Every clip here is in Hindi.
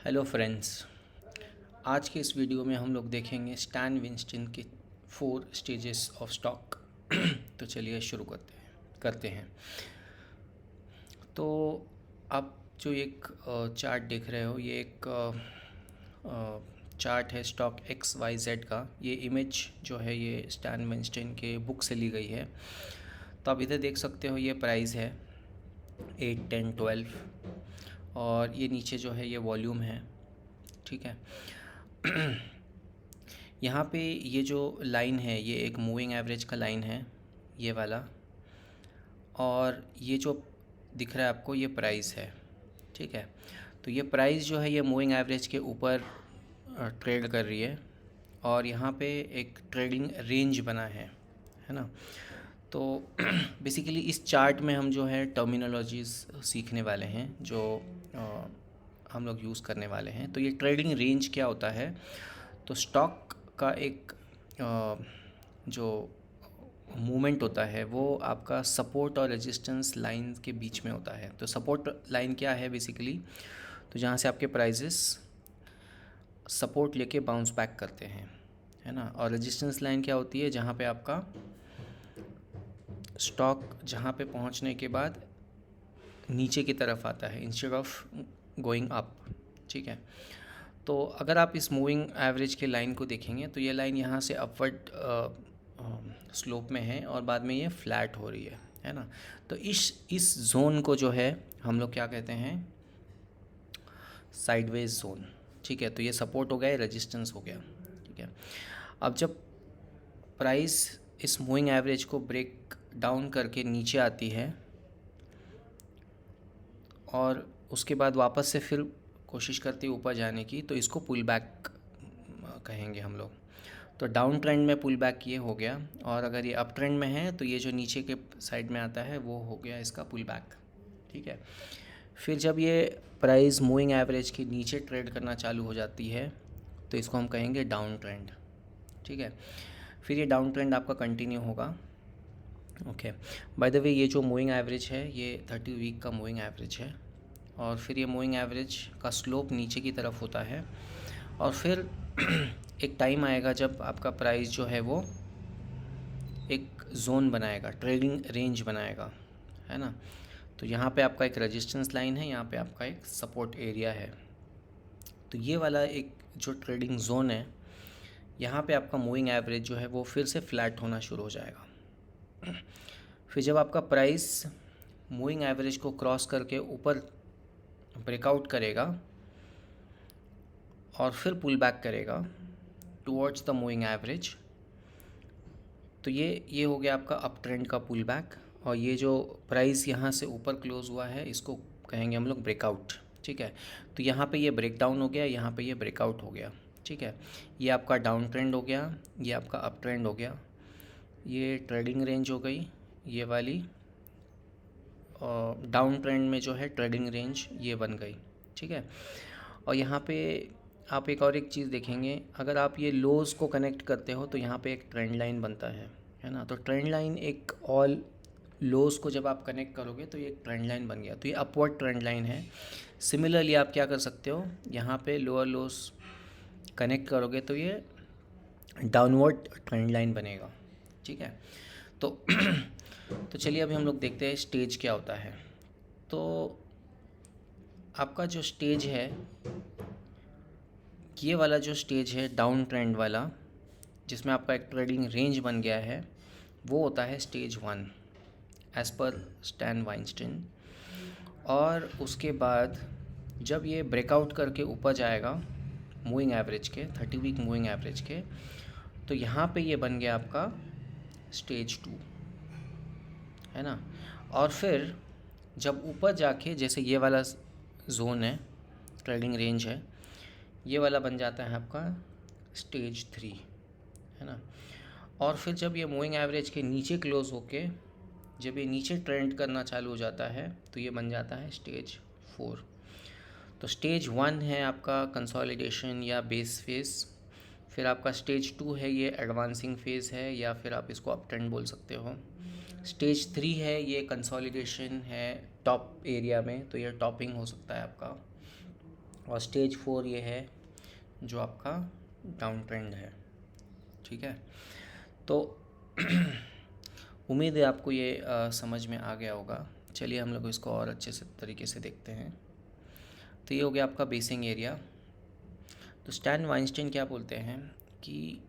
Hello friends. आज के इस वीडियो में हम लोग देखेंगे स्टैन विंस्टन के 4 स्टेजेस ऑफ स्टॉक। तो चलिए शुरू करते हैं। तो आप जो एक चार्ट देख रहे हो, ये एक चार्ट है स्टॉक XYZ का। ये इमेज जो है ये स्टैन विंस्टन के बुक से ली गई है। तो आप इधर देख सकते हो, ये प्राइस है 8, 10, 12 और ये नीचे जो है ये वॉल्यूम है। ठीक है। यहाँ पे ये जो लाइन है ये एक मूविंग एवरेज का लाइन है, ये वाला। और ये जो दिख रहा है आपको ये प्राइस है। ठीक है। तो ये प्राइस जो है ये मूविंग एवरेज के ऊपर ट्रेड कर रही है और यहाँ पे एक ट्रेडिंग रेंज बना है ना। तो बेसिकली इस चार्ट में हम जो है टर्मिनोलॉजीज सीखने वाले हैं जो हम लोग यूज़ करने वाले हैं। तो ये ट्रेडिंग रेंज क्या होता है? तो स्टॉक का एक जो मूवमेंट होता है वो आपका सपोर्ट और रेजिस्टेंस लाइन के बीच में होता है। तो सपोर्ट लाइन क्या है बेसिकली? तो जहाँ से आपके प्राइजेस सपोर्ट लेके बाउंस बैक करते हैं, है ना। और रेजिस्टेंस लाइन क्या होती है? जहाँ पे आपका स्टॉक जहाँ पे पहुँचने के बाद नीचे की तरफ आता है इंस्टेड ऑफ गोइंग अप। ठीक है। तो अगर आप इस मूविंग एवरेज के लाइन को देखेंगे तो ये लाइन यहाँ से अपवर्ड स्लोप में है और बाद में ये फ्लैट हो रही है ना। तो इस जोन को जो है हम लोग क्या कहते हैं? Sideways zone. ठीक है। तो ये सपोर्ट हो गया, रेजिस्टेंस हो गया। ठीक है। अब जब प्राइस इस मूविंग एवरेज को ब्रेक डाउन करके नीचे आती है और उसके बाद वापस से फिर कोशिश करती है ऊपर जाने की, तो इसको पुल बैक कहेंगे हम लोग। तो डाउन ट्रेंड में पुल बैक ये हो गया, और अगर ये अप ट्रेंड में है तो ये जो नीचे के साइड में आता है वो हो गया इसका पुल बैक। ठीक है। फिर जब ये प्राइस मूविंग एवरेज के नीचे ट्रेड करना चालू हो जाती है तो इसको हम कहेंगे डाउन ट्रेंड। ठीक है। फिर ये डाउन ट्रेंड आपका कंटिन्यू होगा। ओके। बाय द वे ये जो मूविंग एवरेज है ये 30 वीक का मूविंग एवरेज है, और फिर ये मूविंग एवरेज का स्लोप नीचे की तरफ होता है, और फिर एक टाइम आएगा जब आपका प्राइस जो है वो एक जोन बनाएगा, ट्रेडिंग रेंज बनाएगा, है ना। तो यहाँ पे आपका एक रेजिस्टेंस लाइन है, यहाँ पे आपका एक सपोर्ट एरिया है। तो ये वाला एक जो ट्रेडिंग जोन है, यहाँ पे आपका मूविंग एवरेज जो है वो फिर से फ्लैट होना शुरू हो जाएगा। फिर जब आपका प्राइस मूविंग एवरेज को क्रॉस करके ऊपर ब्रेकआउट करेगा और फिर पुल बैक करेगा टुवर्ड्स द मूविंग एवरेज, तो ये हो गया आपका अप ट्रेंड का पुल बैक। और ये जो प्राइस यहाँ से ऊपर क्लोज हुआ है इसको कहेंगे हम लोग ब्रेकआउट। ठीक है। तो यहाँ पे ये ब्रेक डाउन हो गया, यहाँ पे ये ब्रेकआउट हो गया। ठीक है। ये आपका डाउन ट्रेंड हो गया, ये आपका अप ट्रेंड हो गया, ये ट्रेडिंग रेंज हो गई ये वाली, और डाउन ट्रेंड में जो है ट्रेडिंग रेंज ये बन गई। ठीक है। और यहाँ पे आप एक और एक चीज़ देखेंगे, अगर आप ये लोज़ को कनेक्ट करते हो तो यहाँ पे एक ट्रेंड लाइन बनता है ना। तो ट्रेंड लाइन एक ऑल लोज़ को जब आप कनेक्ट करोगे तो ये एक ट्रेंड लाइन बन गया, तो ये अपवर्ड ट्रेंड लाइन है। सिमिलरली आप क्या कर सकते हो, यहाँ पे लोअर लोज़ कनेक्ट करोगे तो ये डाउनवर्ड ट्रेंड लाइन बनेगा। ठीक है। तो तो चलिए अभी हम लोग देखते हैं स्टेज क्या होता है। तो आपका जो स्टेज है, ये वाला जो स्टेज है डाउन ट्रेंड वाला, जिसमें आपका एक ट्रेडिंग रेंज बन गया है, वो होता है stage 1 as per Stan Weinstein. और उसके बाद जब ये ब्रेकआउट करके ऊपर जाएगा मूविंग एवरेज के 30 वीक मूविंग एवरेज के, तो यहाँ पे ये बन गया आपका स्टेज 2, है ना। और फिर जब ऊपर जाके जैसे ये वाला जोन है, ट्रेडिंग रेंज है, ये वाला बन जाता है आपका स्टेज 3, है ना। और फिर जब ये मूविंग एवरेज के नीचे क्लोज होके जब ये नीचे ट्रेंड करना चालू हो जाता है तो ये बन जाता है स्टेज 4। तो स्टेज 1 है आपका कंसोलिडेशन या बेस फेस, फिर आपका स्टेज 2 है ये एडवांसिंग फेज़ है, या फिर आप इसको अप ट्रेंड बोल सकते हो। स्टेज 3 है ये कंसोलिडेशन है टॉप एरिया में, तो ये टॉपिंग हो सकता है आपका। और स्टेज 4 ये है जो आपका डाउन ट्रेंड है। ठीक है, तो उम्मीद है आपको ये समझ में आ गया होगा। चलिए हम लोग इसको और अच्छे से तरीके से देखते हैं। तो ये हो गया आपका बेसिंग एरिया। तो स्टैन वाइंस्टाइन क्या बोलते हैं कि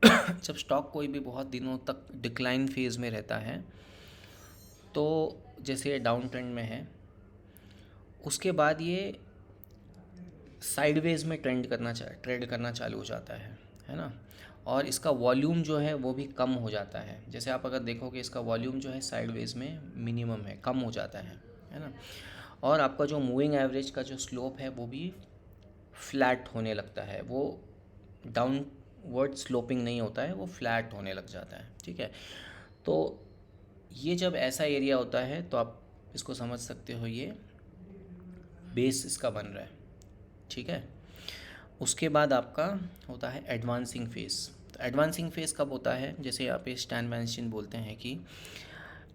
जब स्टॉक कोई भी बहुत दिनों तक डिक्लाइन फेज में रहता है, तो जैसे ये डाउन ट्रेंड में है, उसके बाद ये साइडवेज में ट्रेड करना चालू हो जाता है ना। और इसका वॉल्यूम जो है वो भी कम हो जाता है। जैसे आप अगर देखोगे इसका वॉल्यूम जो है साइडवेज में मिनिमम है, कम हो जाता है ना। और आपका जो मूविंग एवरेज का जो स्लोप है वो भी फ्लैट होने लगता है, वो डाउनवर्ड स्लोपिंग नहीं होता है, वो फ्लैट होने लग जाता है। ठीक है, तो ये जब ऐसा एरिया होता है तो आप इसको समझ सकते हो, ये बेस इसका बन रहा है। ठीक है, उसके बाद आपका होता है एडवांसिंग फेस। तो एडवांसिंग फेस कब होता है, जैसे यहाँ पे स्टैन वाइंस्टाइन बोलते हैं कि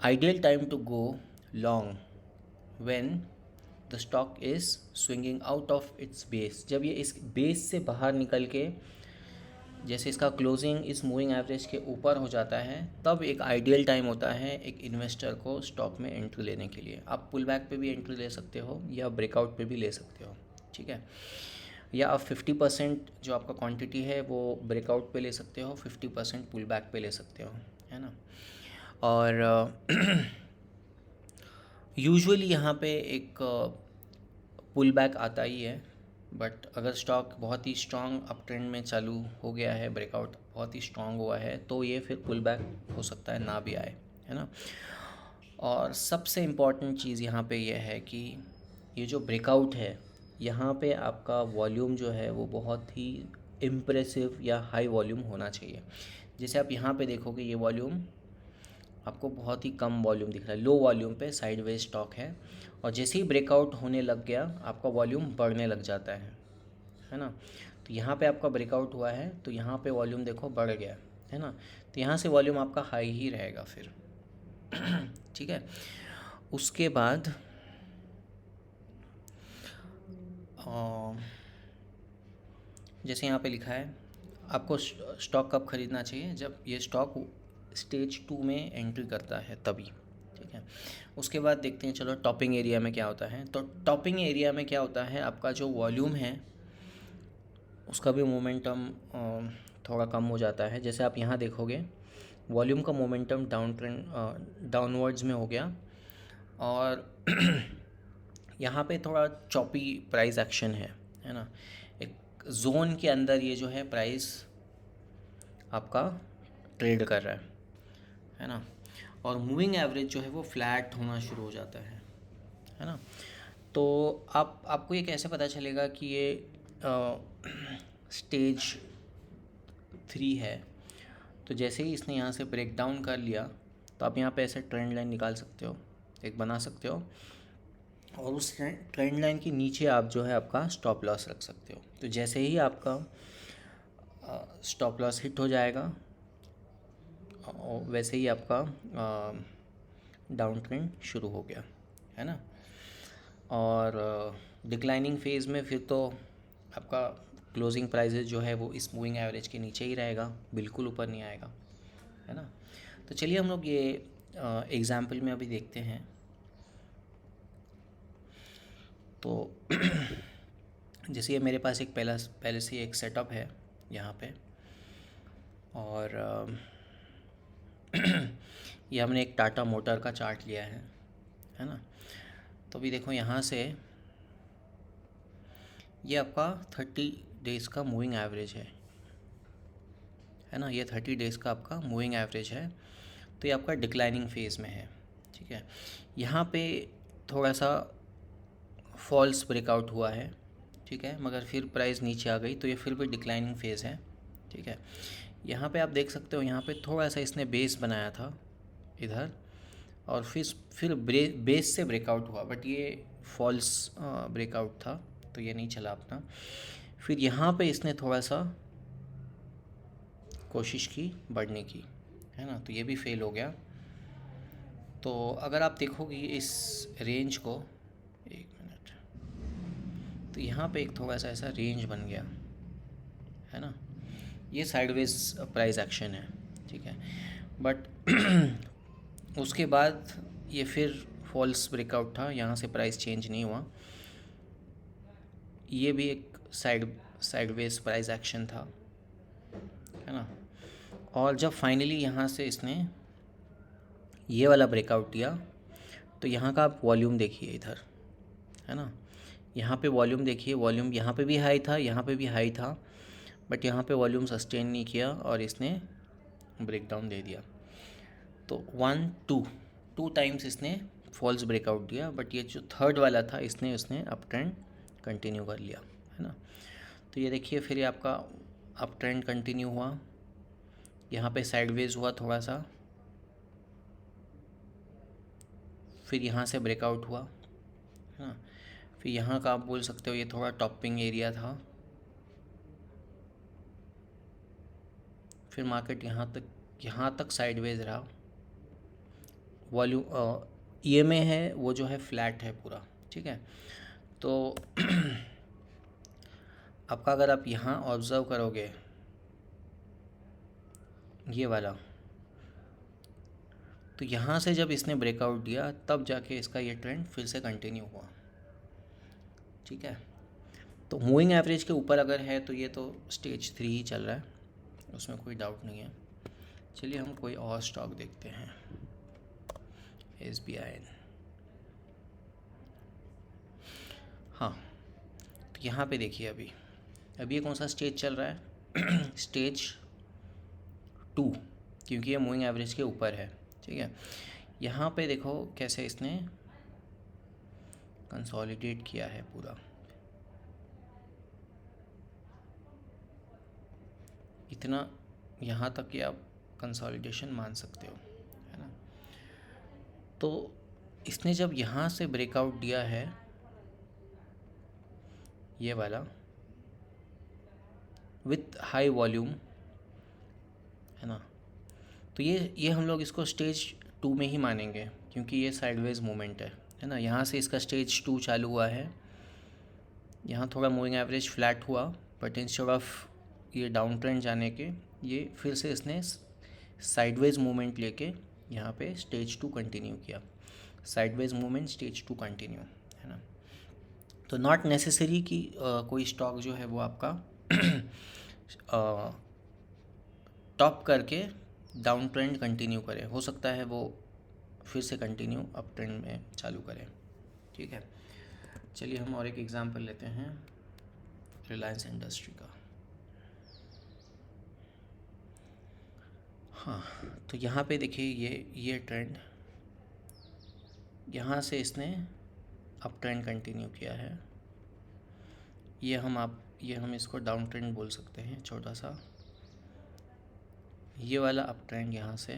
ideal time to go long when the stock is swinging out of its base. जब ये इस बेस से बाहर निकल के जैसे इसका क्लोजिंग इस मूविंग एवरेज के ऊपर हो जाता है, तब एक आइडियल टाइम होता है एक इन्वेस्टर को स्टॉक में एंट्री लेने के लिए। आप पुल बैक पे भी एंट्री ले सकते हो या ब्रेकआउट पे भी ले सकते हो। ठीक है, या आप 50% जो आपका क्वांटिटी है वो ब्रेकआउट पे ले सकते हो, 50% पुल बैक पे ले सकते हो, है ना। और यूजुअली यहाँ पे एक पुल बैक आता ही है, बट अगर स्टॉक बहुत ही स्ट्रॉन्ग अप ट्रेंड में चालू हो गया है, ब्रेकआउट बहुत ही स्ट्रॉन्ग हुआ है, तो ये फिर पुल बैक हो सकता है ना भी आए, है ना। और सबसे इम्पॉर्टेंट चीज़ यहाँ पे ये है कि ये जो ब्रेकआउट है, यहाँ पे आपका वॉल्यूम जो है वो बहुत ही इम्प्रेसिव या हाई वॉल्यूम होना चाहिए। जैसे आप यहाँ पे देखोगे ये वॉल्यूम आपको बहुत ही कम वॉल्यूम दिख रहा है, लो वॉल्यूम पे साइडवेज स्टॉक है। और जैसे ही ब्रेकआउट होने लग गया आपका वॉल्यूम बढ़ने लग जाता है ना। तो यहाँ पे आपका ब्रेकआउट हुआ है तो यहाँ पे वॉल्यूम देखो बढ़ गया है ना। तो यहाँ से वॉल्यूम आपका हाई ही रहेगा फिर। ठीक है, उसके बाद जैसे यहाँ पे लिखा है आपको स्टॉक कब ख़रीदना चाहिए, जब ये स्टॉक स्टेज 2 में एंट्री करता है तभी। ठीक है, उसके बाद देखते हैं चलो टॉपिंग एरिया में क्या होता है। तो टॉपिंग एरिया में क्या होता है, आपका जो वॉल्यूम है उसका भी मोमेंटम थोड़ा कम हो जाता है। जैसे आप यहाँ देखोगे वॉल्यूम का मोमेंटम डाउनवर्ड्स में हो गया, और यहाँ पे थोड़ा चॉपी प्राइस एक्शन है ना। एक जोन के अंदर ये जो है प्राइस आपका ट्रेड कर रहा है ना। और मूविंग एवरेज जो है वो फ्लैट होना शुरू हो जाता है ना। तो आपको ये कैसे पता चलेगा कि ये स्टेज 3 है। तो जैसे ही इसने यहाँ से ब्रेक डाउन कर लिया तो आप यहाँ पे ऐसे ट्रेंड लाइन निकाल सकते हो, एक बना सकते हो, और उस ट्रेंड लाइन के नीचे आप जो है आपका स्टॉप लॉस रख सकते हो। तो जैसे ही आपका स्टॉप लॉस हिट हो जाएगा वैसे ही आपका डाउन ट्रेंड शुरू हो गया, है ना। और डिक्लाइनिंग फेज़ में फिर तो आपका क्लोजिंग प्राइसेस जो है वो इस मूविंग एवरेज के नीचे ही रहेगा, बिल्कुल ऊपर नहीं आएगा, है ना। तो चलिए हम लोग ये एग्ज़ाम्पल में अभी देखते हैं। तो जैसे ये मेरे पास एक पहले से एक सेटअप है यहाँ पे, और ये हमने एक टाटा मोटर का चार्ट लिया है ना। तो अभी देखो यहाँ से ये आपका 30 डेज़ का मूविंग एवरेज है ना। ये 30 डेज़ का आपका मूविंग एवरेज है। तो ये आपका डिक्लाइनिंग फेज़ में है। ठीक है, यहाँ पे थोड़ा सा फॉल्स ब्रेकआउट हुआ है, ठीक है, मगर फिर प्राइस नीचे आ गई तो ये फिर भी डिक्लाइनिंग फेज़ है। ठीक है, यहाँ पे आप देख सकते हो यहाँ पे थोड़ा सा इसने बेस बनाया था इधर, और फिर बेस से ब्रेकआउट हुआ, बट ये फॉल्स ब्रेकआउट था तो ये नहीं चला अपना। फिर यहाँ पे इसने थोड़ा सा कोशिश की बढ़ने की, है ना, तो ये भी फेल हो गया। तो अगर आप देखोगे इस रेंज को, एक मिनट, तो यहाँ पे एक थोड़ा सा ऐसा रेंज बन गया है ना, ये साइडवेज प्राइस एक्शन है, ठीक है। बट उसके बाद ये फिर फॉल्स ब्रेकआउट था, यहाँ से प्राइस चेंज नहीं हुआ, ये भी एक साइडवेज प्राइस एक्शन था, है ना। और जब फाइनली यहाँ से इसने ये वाला ब्रेकआउट दिया तो यहाँ का आप वॉल्यूम देखिए इधर, है ना, यहाँ पे वॉल्यूम देखिए, वॉल्यूम यहाँ पे भी हाई था, यहाँ पे भी हाई था, बट यहाँ पे वॉल्यूम सस्टेन नहीं किया और इसने ब्रेकडाउन दे दिया। तो 1 2 टाइम्स इसने फॉल्स ब्रेकआउट दिया, बट ये जो थर्ड वाला था इसने अप ट्रेंड कंटिन्यू कर लिया, है ना। तो ये देखिए फिर ये आपका अप ट्रेंड कंटिन्यू हुआ, यहाँ पे साइडवेज हुआ थोड़ा सा, फिर यहाँ से ब्रेकआउट हुआ, है ना। फिर यहाँ का आप बोल सकते हो ये थोड़ा टॉपिंग एरिया था, फिर मार्केट यहाँ तक साइडवेज रहा। वॉल्यूम ईएमए है वो जो है फ्लैट है पूरा, ठीक है। तो आपका अगर आप यहाँ ऑब्ज़र्व करोगे ये वाला, तो यहाँ से जब इसने ब्रेकआउट दिया तब जाके इसका ये ट्रेंड फिर से कंटिन्यू हुआ, ठीक है। तो मूविंग एवरेज के ऊपर अगर है तो ये तो स्टेज 3 ही चल रहा है, उसमें कोई डाउट नहीं है। चलिए हम कोई और स्टॉक देखते हैं, SBI। हाँ, तो यहाँ पे देखिए अभी ये कौन सा स्टेज चल रहा है स्टेज 2, क्योंकि ये मूविंग एवरेज के ऊपर है, ठीक है। यहाँ पे देखो कैसे इसने कंसोलिडेट किया है पूरा, इतना यहाँ तक कि आप कंसोलिडेशन मान सकते हो, है ना। तो इसने जब यहाँ से ब्रेकआउट दिया है ये वाला विथ हाई वॉल्यूम, है ना, तो ये हम लोग इसको स्टेज 2 में ही मानेंगे, क्योंकि ये साइडवेज मूवमेंट है ना। यहाँ से इसका स्टेज 2 चालू हुआ है, यहाँ थोड़ा मूविंग एवरेज फ्लैट हुआ, बट इंस्टेड ऑफ ये डाउन ट्रेंड जाने के ये फिर से इसने साइडवेज मूवमेंट लेके यहाँ पे स्टेज 2 कंटिन्यू किया, साइडवेज मूवमेंट स्टेज 2 कंटिन्यू, है ना। तो नॉट नेसेसरी कि कोई स्टॉक जो है वो आपका टॉप करके डाउन ट्रेंड कंटिन्यू करे, हो सकता है वो फिर से कंटिन्यू अप ट्रेंड में चालू करे, ठीक है। चलिए हम और एक एग्जांपल लेते हैं रिलायंस इंडस्ट्री का। हाँ, तो यहाँ पे देखिए ये ट्रेंड, यहाँ से इसने अप ट्रेंड कंटिन्यू किया है, ये हम इसको डाउन ट्रेंड बोल सकते हैं छोटा सा। ये वाला अप ट्रेंड यहाँ से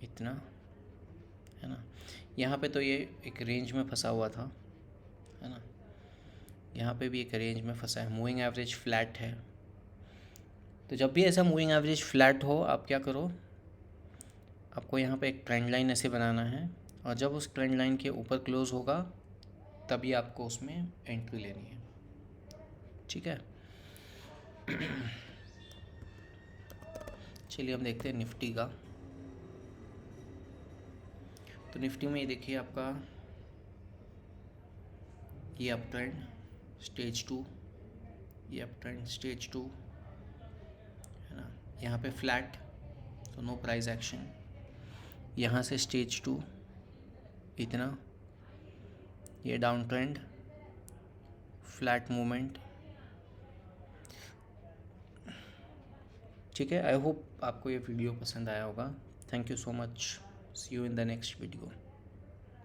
इतना, है ना, यहाँ पे तो ये एक रेंज में फंसा हुआ था, है ना, यहाँ पे भी एक रेंज में फंसा है, मूविंग एवरेज फ्लैट है। तो जब भी ऐसा मूविंग एवरेज फ्लैट हो आप क्या करो, आपको यहाँ पे एक ट्रेंड लाइन ऐसे बनाना है, और जब उस ट्रेंड लाइन के ऊपर क्लोज होगा तभी आपको उसमें एंट्री लेनी है, ठीक है। चलिए हम देखते हैं निफ्टी का। तो निफ्टी में ये देखिए आपका ये अप ट्रेंड स्टेज 2, ये अप ट्रेंड स्टेज 2, है ना, यहाँ पे फ्लैट तो नो प्राइस एक्शन, यहाँ से स्टेज 2 इतना, ये डाउन ट्रेंड फ्लैट मूवमेंट, ठीक है। आई होप आपको ये वीडियो पसंद आया होगा। Thank you so much, see you in the next video.